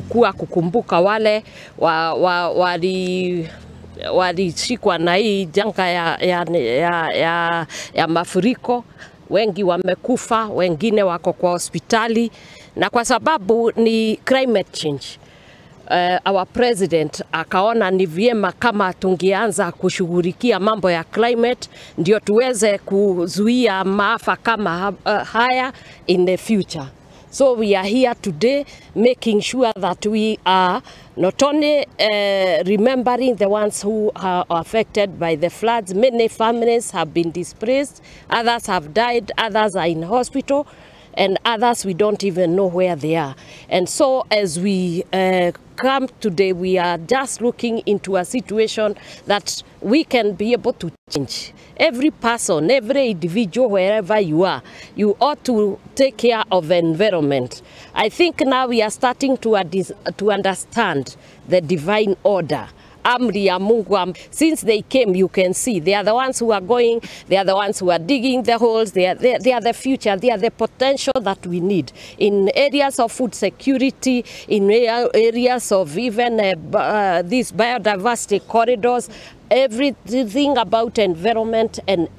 kuchukua kukumbuka wale walishikwa na hii janga ya mafuriko. Wengi wamekufa, wengine wako kwa hospitali, na kwa sababu ni climate change. Our president akaona ni vyema kama tungeanza kushughulikia mambo ya climate ndio tuweze kuzuia maafa kama haya in the future. So we are here today making sure that we are not only remembering the ones who are affected by the floods. Many families have been displaced, others have died, others are in hospital, and others we don't even know where they are. And so as we come today, we are just looking into a situation that we can be able to change. Every person, every individual, wherever you are, you ought to take care of the environment. I think now we are starting to understand the divine order. Amri ya Mungu. Since they came, you can see they are the ones who are going, they are the ones who are digging the holes, they are the future, they are the potential that we need in areas of food security, in areas of even these biodiversity corridors. Everything about environment and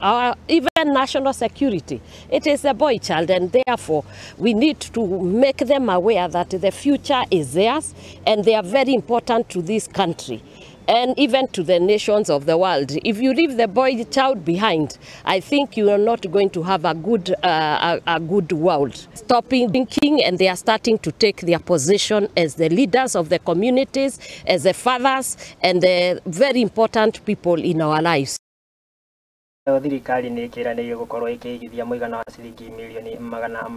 our even national security. It is a boy child, and therefore we need to make them aware that the future is theirs and they are very important to this country and even to the nations of the world. If you leave the boy child behind, I think you are not going to have a good world. Stopping thinking, and they are starting to take their position as the leaders of the communities, as the fathers, and the very important people in our lives. Thirikari nĩ ĩkĩranĩire gũkorwo ĩkĩigithia mũigana wa ciringi milioni 500